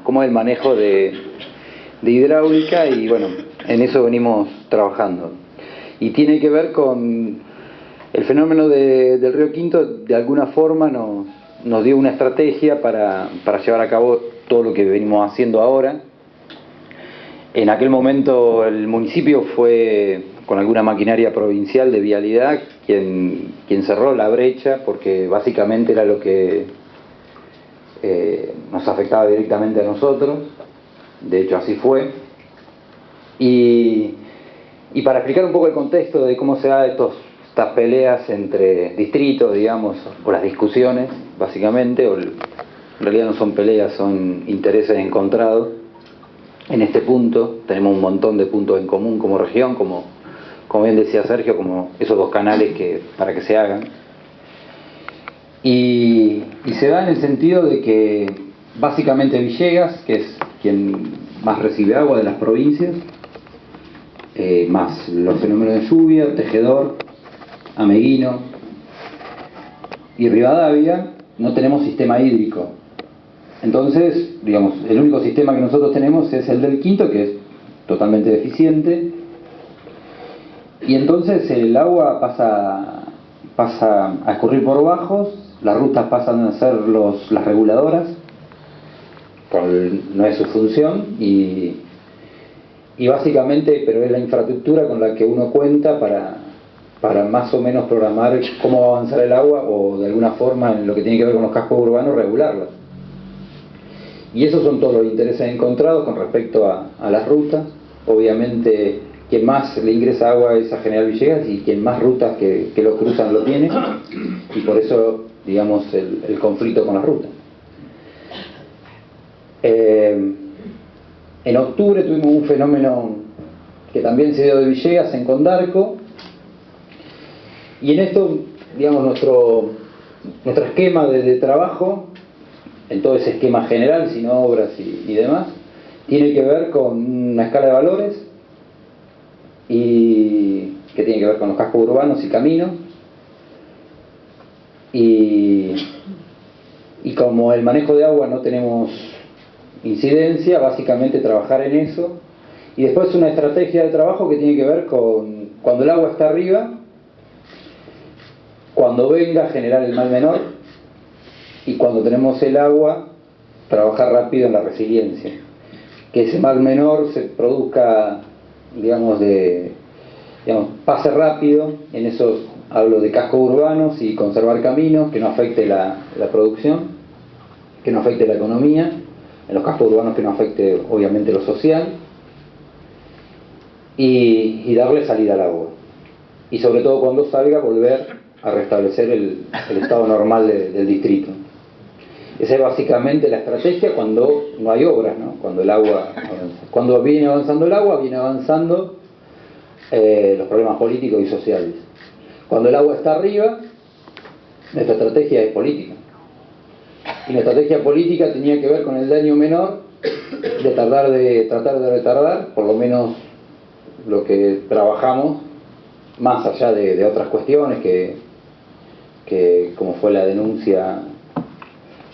cómo es el manejo de hidráulica y bueno, en eso venimos trabajando. Y tiene que ver con el fenómeno del río Quinto. De alguna forma nos dio una estrategia para llevar a cabo todo lo que venimos haciendo ahora. En aquel momento el municipio fue con alguna maquinaria provincial de vialidad quien cerró la brecha, porque básicamente era lo que nos afectaba directamente a nosotros. De hecho así fue. Y para explicar un poco el contexto de cómo se dan estas peleas entre distritos, digamos, o las discusiones, básicamente, en realidad no son peleas, son intereses encontrados. En este punto tenemos un montón de puntos en común como región, como bien decía Sergio, como esos dos canales para que se hagan. Y se da en el sentido de que básicamente Villegas, que es quien más recibe agua de las provincias, más los fenómenos de lluvia, Tejedor, Ameguino y Rivadavia, no tenemos sistema hídrico. Entonces, digamos, el único sistema que nosotros tenemos es el del Quinto, que es totalmente deficiente, y entonces el agua pasa a escurrir por bajos, las rutas pasan a ser las reguladoras, no es su función, y básicamente, pero es la infraestructura con la que uno cuenta para más o menos programar cómo va a avanzar el agua, o de alguna forma en lo que tiene que ver con los cascos urbanos, regularlas. Y esos son todos los intereses encontrados con respecto a las rutas. Obviamente quien más le ingresa agua es a General Villegas, y quien más rutas que lo cruzan lo tiene, y por eso, digamos, el conflicto con las rutas. En octubre tuvimos un fenómeno que también se dio de Villegas en Condarco, y en esto, digamos, nuestro esquema de trabajo, en todo ese esquema general, sin obras y demás, tiene que ver con una escala de valores, y que tiene que ver con los cascos urbanos y caminos, y como el manejo de agua no tenemos incidencia, básicamente trabajar en eso. Y después una estrategia de trabajo que tiene que ver con cuando el agua está arriba, cuando venga, generar el mal menor, y cuando tenemos el agua, trabajar rápido en la resiliencia, que ese mal menor se produzca, digamos, pase rápido. En eso hablo de cascos urbanos y conservar caminos, que no afecte la producción, que no afecte la economía. En los cascos urbanos que no afecte obviamente lo social, y darle salida al agua, y sobre todo cuando salga volver a restablecer el estado normal del distrito. Esa es básicamente la estrategia cuando no hay obras, ¿no? Cuando el agua avanza. Cuando viene avanzando el agua, viene avanzando los problemas políticos y sociales. Cuando el agua está arriba, nuestra estrategia es política. Y la estrategia política tenía que ver con el daño menor, de tratar de retardar, por lo menos lo que trabajamos, más allá de otras cuestiones que como fue la denuncia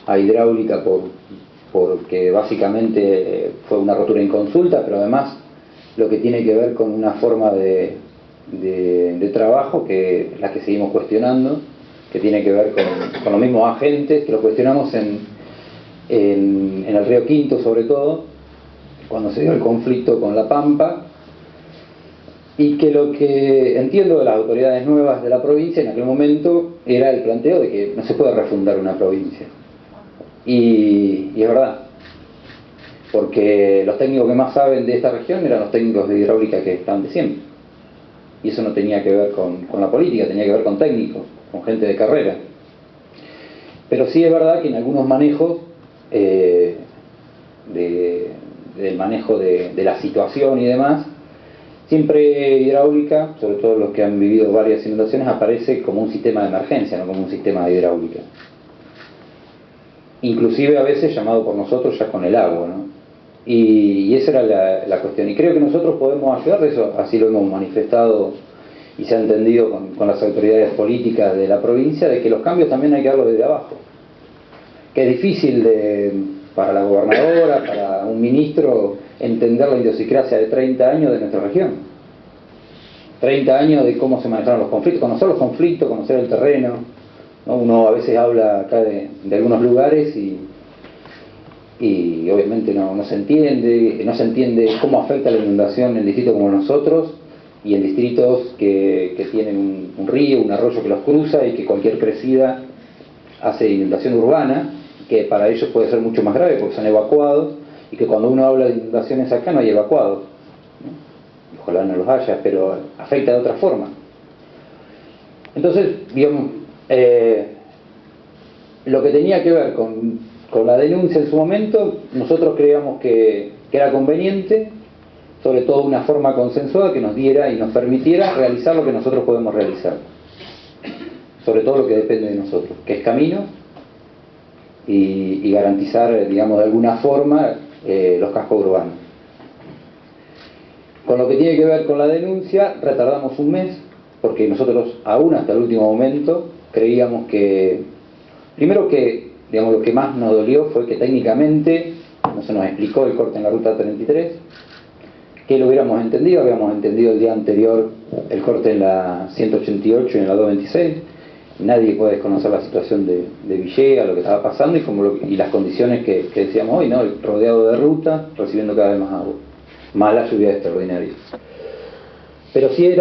a hidráulica porque básicamente fue una rotura inconsulta, pero además lo que tiene que ver con una forma de trabajo que la que seguimos cuestionando, que tiene que ver con los mismos agentes, que lo cuestionamos en el río Quinto, sobre todo cuando se dio el conflicto con La Pampa, y que lo que entiendo de las autoridades nuevas de la provincia en aquel momento era el planteo de que no se puede refundar una provincia. Y es verdad, porque los técnicos que más saben de esta región eran los técnicos de hidráulica que estaban de siempre, y eso no tenía que ver con la política, tenía que ver con técnicos, con gente de carrera. Pero sí es verdad que en algunos manejos del manejo de la situación y demás, siempre hidráulica, sobre todo los que han vivido varias inundaciones, aparece como un sistema de emergencia, no como un sistema de hidráulica. Inclusive a veces llamado por nosotros ya con el agua, ¿no? Y esa era la cuestión. Y creo que nosotros podemos ayudar de eso, así lo hemos manifestado y se ha entendido con las autoridades políticas de la provincia, de que los cambios también hay que darlos desde abajo. Que es difícil para la gobernadora, para un ministro, entender la idiosincrasia de 30 años de nuestra región. 30 años de cómo se manejaron los conflictos, conocer los conflictos, conocer el terreno, ¿no? Uno a veces habla acá de algunos lugares y obviamente no se entiende cómo afecta la inundación en distritos como nosotros y en distritos que tienen un río, un arroyo que los cruza y que cualquier crecida hace inundación urbana, que para ellos puede ser mucho más grave porque son evacuados, y que cuando uno habla de inundaciones acá no hay evacuados, ¿no? Ojalá no los haya, pero afecta de otra forma. Entonces, digamos, lo que tenía que ver con la denuncia en su momento, nosotros creíamos que era conveniente, sobre todo una forma consensuada que nos diera y nos permitiera realizar lo que nosotros podemos realizar, sobre todo lo que depende de nosotros, que es camino y garantizar, digamos, de alguna forma los cascos urbanos. Con lo que tiene que ver con la denuncia, retardamos un mes, porque nosotros aún hasta el último momento creíamos que, primero que, digamos, lo que más nos dolió fue que técnicamente no se nos explicó el corte en la ruta 33, que lo hubiéramos entendido el día anterior el corte en la 188 y en la 226, nadie puede desconocer la situación de Villegas, lo que estaba pasando y las condiciones que decíamos hoy, ¿no? El rodeado de ruta, recibiendo cada vez más agua, más la lluvia extraordinaria. Pero sí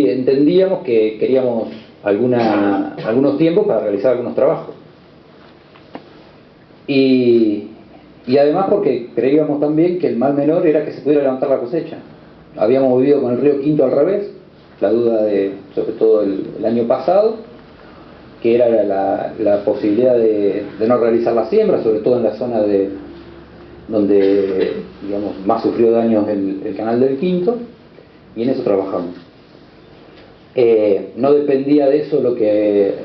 entendíamos que queríamos algunos tiempos para realizar algunos trabajos. Y además porque creíamos también que el mal menor era que se pudiera levantar la cosecha. Habíamos vivido con el río Quinto al revés, la duda sobre todo el año pasado, que era la posibilidad de no realizar la siembra, sobre todo en la zona donde digamos, más sufrió daños el canal del Quinto, y en eso trabajamos. No dependía de eso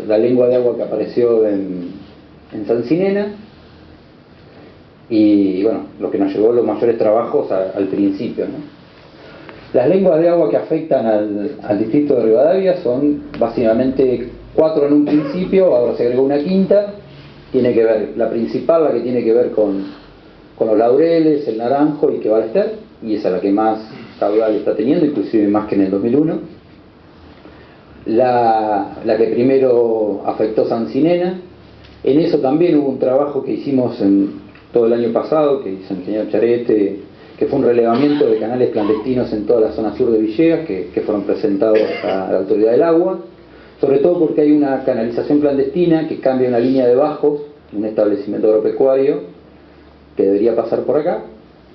la lengua de agua que apareció en Sancinena, y bueno, lo que nos llevó los mayores trabajos al principio, ¿no? Las lenguas de agua que afectan al distrito de Rivadavia son básicamente 4 en un principio, ahora se agregó una quinta. Tiene que ver, la principal, la que tiene que ver con los Laureles, el Naranjo y que va a estar, y esa es la que más caudal está teniendo, inclusive más que en el 2001. La que primero afectó Sancinena, en eso también hubo un trabajo que hicimos en todo el año pasado, que hizo el ingeniero Charete, que fue un relevamiento de canales clandestinos en toda la zona sur de Villegas, que fueron presentados a la Autoridad del Agua, sobre todo porque hay una canalización clandestina que cambia una línea de bajos, un establecimiento agropecuario, que debería pasar por acá,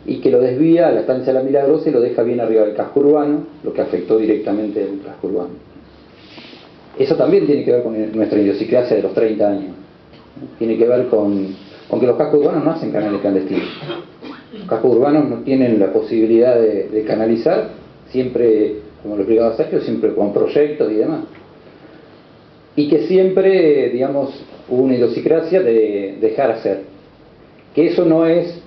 y que lo desvía a la estancia de La Milagrosa y lo deja bien arriba del casco urbano, lo que afectó directamente el casco urbano. Eso también tiene que ver con nuestra idiosincrasia de los 30 años. Tiene que ver con que los cascos urbanos no hacen canales clandestinos. Los cascos urbanos no tienen la posibilidad de canalizar, siempre, como lo explicaba Sergio, siempre con proyectos y demás. Y que siempre, digamos, hubo una idiosincrasia de dejar hacer. Que eso no es